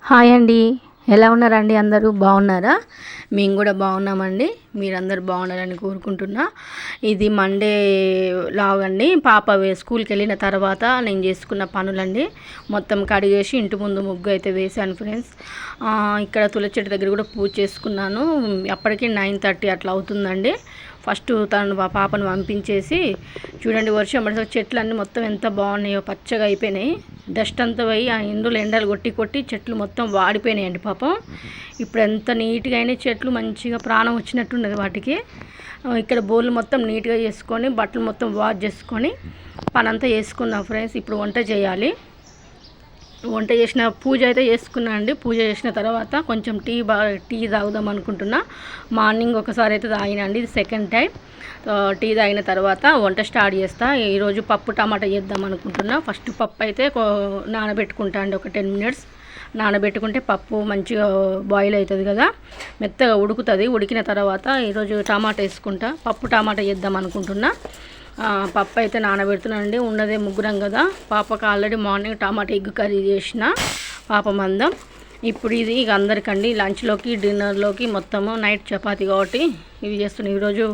Hi అండి. ఎలా ఉన్నారండి? అందరూ బాగున్నారా? మేము కూడా బాగున్నామండి. మీరందరూ బాగున్నారని కోరుకుంటున్నా. ఇది మండే లాగ్ అండి. పాప స్కూల్కి వెళ్ళిన తర్వాత నేను చేసుకున్న పనులండి. మొత్తం కడిగేసి ఇంటి ముందు ముగ్గు అయితే వేసాను ఫ్రెండ్స్. ఇక్కడ తులసి చెట్టు దగ్గర కూడా పూజ చేసుకున్నాను. అప్పటికి 9:30 అట్లా అవుతుందండి. ఫస్ట్ తను పాపను పంపించేసి చూడండి, వర్షం పడితే చెట్లు అన్నీ మొత్తం ఎంత బాగున్నాయో, పచ్చగా అయిపోయినాయి. డస్ట్ అంతా పోయి ఆ ఎండలు కొట్టి కొట్టి చెట్లు మొత్తం వాడిపోయినాయండి పాపం. ఇప్పుడు ఎంత నీట్గా అయినాయి చెట్లు, మంచిగా ప్రాణం వచ్చినట్టున్నది వాటికి. ఇక్కడ బోర్లు మొత్తం నీట్గా చేసుకొని బట్టలు మొత్తం వాష్ చేసుకొని పనంతా చేసుకున్నాం ఫ్రెండ్స్. ఇప్పుడు వంట చేయాలి. వంట చేసిన పూజ అయితే చేసుకున్నా అండి. పూజ చేసిన తర్వాత కొంచెం టీ తాగుదాం అనుకుంటున్నా. మార్నింగ్ ఒకసారి అయితే తాగినండి, ఇది సెకండ్ టైం. టీ తాగిన తర్వాత వంట స్టార్ట్ చేస్తా. ఈరోజు పప్పు టమాటా చేద్దాం అనుకుంటున్నా. ఫస్ట్ పప్పు అయితే నానబెట్టుకుంటా అండి. ఒక 10 minutes నానబెట్టుకుంటే పప్పు మంచిగా బాయిల్ అవుతుంది కదా, మెత్తగా ఉడుకుతుంది. ఉడికిన తర్వాత ఈరోజు టమాటా వేసుకుంటా. పప్పు టమాటా చేద్దాం అనుకుంటున్నా. పప్పు అయితే నానబెడుతున్నానండి. ఉన్నదే ముగ్గురం కదా. పాపకు already morning tomato egg curry చేసిన పాప మందం. ఇప్పుడు ఇది ఇక అందరికండి లంచ్లోకి డిన్నర్లోకి మొత్తము నైట్ చపాతి కాబట్టి ఇవి చేస్తున్నాను. ఈరోజు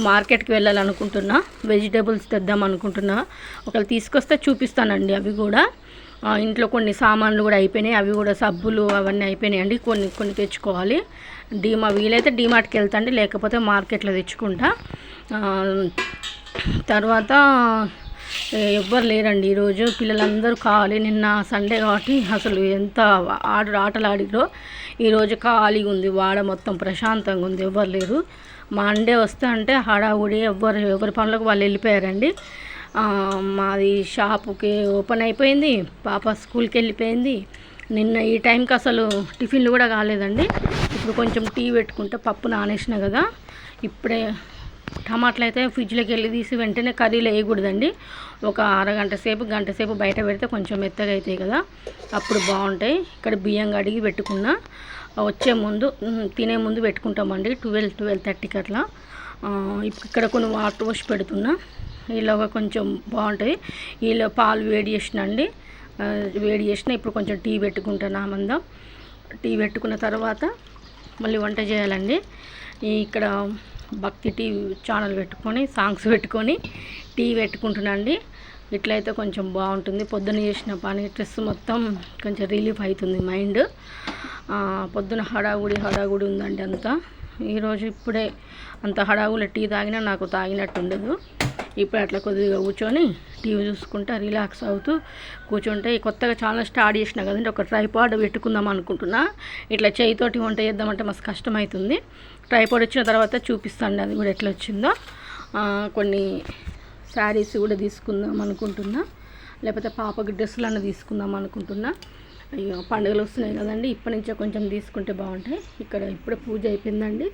మార్కెట్కి వెళ్ళాలనుకుంటున్నా. వెజిటేబుల్స్ తెద్దాం అనుకుంటున్నా. ఒకవేళ తీసుకొస్తే చూపిస్తానండి. అవి కూడా ఇంట్లో కొన్ని సామాన్లు కూడా అయిపోయినాయి. అవి కూడా సబ్బులు అవన్నీ అయిపోయినాయండి. కొన్ని తెచ్చుకోవాలి. వీలైతే డీమార్ట్కి వెళ్తాండి, లేకపోతే మార్కెట్లో తెచ్చుకుంటా. తర్వాత ఎవ్వరు లేరండి ఈరోజు. పిల్లలందరూ ఖాళీ. నిన్న సండే కాబట్టి అసలు ఎంత ఆటలు ఆడిరో. ఈరోజు ఖాళీగా ఉంది. వాడ మొత్తం ప్రశాంతంగా ఉంది, ఎవ్వరు లేరు. మండే వస్తే అంటే హడావుడి, ఎవరి పనులకు వాళ్ళు వెళ్ళిపోయారండి. మాది షాపుకి ఓపెన్ అయిపోయింది. పాప స్కూల్కి వెళ్ళిపోయింది. నిన్న ఈ టైంకి అసలు టిఫిన్లు కూడా కాలేదండి. ఇప్పుడు కొంచెం టీ పెట్టుకుంటే పప్పు నానేసిన కదా. ఇప్పుడే టమాటాలు అయితే ఫ్రిడ్జ్లోకి వెళ్ళి తీసి వెంటనే కర్రీలో వేయకూడదండి. ఒక అరగంట సేపు గంట సేపు బయట పెడితే కొంచెం మెత్తగా అవుతాయి కదా, అప్పుడు బాగుంటాయి. ఇక్కడ బియ్యం కడిగి పెట్టుకున్నా. వచ్చే ముందు తినే ముందు పెట్టుకుంటామండి. 12-12:30కి అట్లా. ఇక్కడ కొన్ని వాటర్ పోసి పెడుతున్నా. ఈలోగా కొంచెం బాగుంటాయి. ఈలో పాలు వేడి చేసినండి. వేడి చేసిన ఇప్పుడు కొంచెం టీ పెట్టుకుంటాను. మందం టీ పెట్టుకున్న తర్వాత మళ్ళీ వంట చేయాలండి. ఇక్కడ భక్తి టీ ఛానల్ పెట్టుకొని సాంగ్స్ పెట్టుకొని టీ పెట్టుకుంటున్నాండి. ఇట్లయితే కొంచెం బాగుంటుంది. పొద్దున చేసిన పని స్ట్రెస్ మొత్తం కొంచెం రిలీఫ్ అవుతుంది మైండ్. పొద్దున హడావుడి ఉందండి అంతా. ఈరోజు ఇప్పుడే అంత హడావుడి టీ తాగినా నాకు తాగినట్టు ఉండదు. ఇప్పుడు అట్లా కొద్దిగా కూర్చొని టీవీ చూసుకుంటా రిలాక్స్ అవుతూ కూర్చుంటే, కొత్తగా ఛానల్ స్టార్ట్ చేసిన కదండి. ఒక ట్రైపాడ్ పెట్టుకుందాం అనుకుంటున్నా. ఇట్లా చేయితోటి వంట చేద్దామంటే మస్తు కష్టమవుతుంది. ట్రైపాడ్ వచ్చిన తర్వాత చూపిస్తాండి అది కూడా ఎట్లా వచ్చిందో. కొన్ని శారీస్ కూడా తీసుకుందాం అనుకుంటున్నా, లేకపోతే పాపకి డ్రెస్సులన్నా తీసుకుందాం అనుకుంటున్నా. అయ్యో, పండుగలు వస్తున్నాయి కదండి, ఇప్పటి నుంచే కొంచెం తీసుకుంటే బాగుంటాయి. ఇక్కడ ఇప్పుడే పూజ అయిపోయిందండి.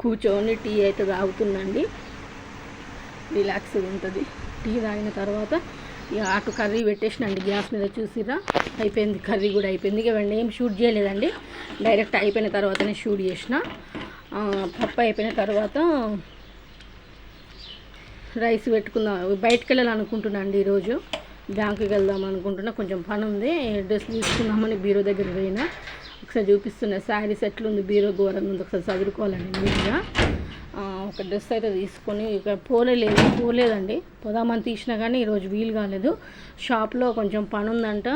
కూర్చొని టీ అయితే తాగుతుందండి. రిలాక్స్గా ఉంటుంది. టీ తాగిన తర్వాత ఇక అటు కర్రీ పెట్టేసినండి గ్యాస్ మీద. చూసిరా, అయిపోయింది. కర్రీ కూడా అయిపోయింది. ఇక ఏం షూట్ చేయలేదండి, డైరెక్ట్ అయిపోయిన తర్వాతనే షూట్ చేసిన. పప్పు అయిపోయిన తర్వాత రైస్ పెట్టుకుందాం. బయటకు వెళ్ళాలనుకుంటున్నా అండి. ఈరోజు బ్యాంకుకి వెళ్దాం అనుకుంటున్నా. కొంచెం పని ఉంది. డ్రెస్ తీసుకుందామని బీరో దగ్గర పోయినా. ఒకసారి చూపిస్తున్నా శారీస్ ఎట్లుంది, బీరో ఘోరంగా ఉంది. ఒకసారి చదువుకోవాలండి నీట్గా. ఒక డ్రెస్ అయితే తీసుకొని ఇక పోలేదండి. పోదామని తీసినా కానీ ఈరోజు వీలు కాలేదు. షాప్లో కొంచెం పని ఉందంట.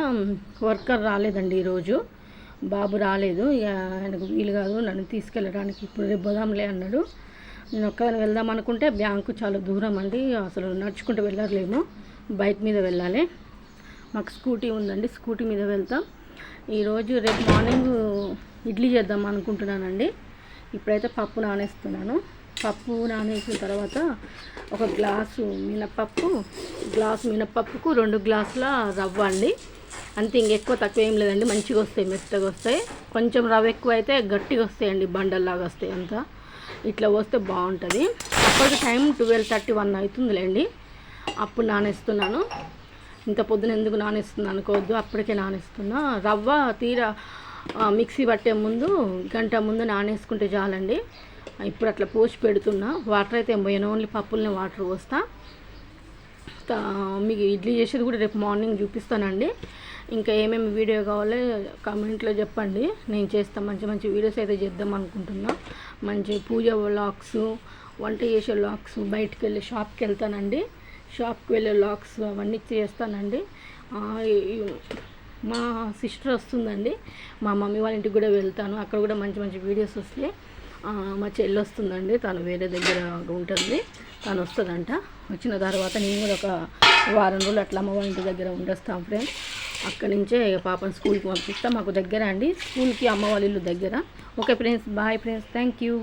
వర్కర్ రాలేదండి ఈరోజు. బాబు రాలేదు. ఇక ఆయనకు వీలు కాదు నన్ను తీసుకెళ్ళడానికి. ఇప్పుడు రేపు పోదాంలే అన్నాడు. నేను ఒక్కదాన్ని వెళ్దాం అనుకుంటే బ్యాంకు చాలా దూరం అండి. అసలు నడుచుకుంటూ వెళ్ళలేము, బైక్ మీద వెళ్ళాలి. మాకు స్కూటీ ఉందండి, స్కూటీ మీద వెళ్తాం. ఈరోజు రేపు మార్నింగ్ ఇడ్లీ చేద్దాం అనుకుంటున్నానండి. ఇప్పుడైతే పప్పు నానేస్తున్నాను. పప్పు నానేసిన తర్వాత ఒక గ్లాసు మినప్పప్పుకు 2 గ్లాసుల రవ్వ అండి. అంతే, ఇంకెక్కువ తక్కువ ఏం లేదండి. మంచిగా వస్తాయి, మెత్తగా వస్తాయి. కొంచెం రవ్వ ఎక్కువ అయితే గట్టిగా వస్తాయండి, బండల్లాగా వస్తాయి అంతా. ఇట్లా వస్తే బాగుంటుంది. అప్పటికి టైం 12:31 అవుతుందిలేండి. అప్పుడు నానేస్తున్నాను. ఇంత పొద్దున ఎందుకు నానేస్తున్నాను అనుకోవద్దు, అప్పటికే నానేస్తున్నా. రవ్వ తీరా మిక్సీ పట్టే ముందు గంట ముందు నానేసుకుంటే చాలండి. ఇప్పుడు అట్లా పోసి పెడుతున్నా. వాటర్ అయితే ఏం పోయాను, ఓన్లీ పప్పులనే వాటర్ పోస్తా. మీకు ఇడ్లీ చేసేది కూడా రేపు మార్నింగ్ చూపిస్తానండి. ఇంకా ఏమేమి వీడియో కావాలో కామెంట్లో చెప్పండి, నేను చేస్తాను. మంచి మంచి వీడియోస్ అయితే చేద్దాం అనుకుంటున్నా. మంచి పూజ వ్లాగ్స్, వంట చేసే వ్లాగ్స్, బయటికి వెళ్ళి షాప్కి వెళ్తానండి, షాప్కి వెళ్ళే వ్లాగ్స్ అవన్నీ చేస్తానండి. మా సిస్టర్ వస్తుందండి, మా మమ్మీ వాళ్ళ ఇంటికి కూడా వెళ్తాను, అక్కడ కూడా మంచి మంచి వీడియోస్ వస్తాయి. మా చెల్లి వస్తుందండి, తను వేరే దగ్గర ఉంటుంది, తను వస్తుందంట. వచ్చిన తర్వాత నేను కూడా ఒక వారం రోజులు అట్లా అమ్మ వాళ్ళ ఇంటి దగ్గర ఉండొస్తాం ఫ్రెండ్స్. అక్కడి నుంచే పాపను స్కూల్కి పంపిస్తాం, మాకు దగ్గర అండి స్కూల్కి అమ్మ వాళ్ళ ఇల్లు దగ్గర. Okay friends, bye friends, thank you.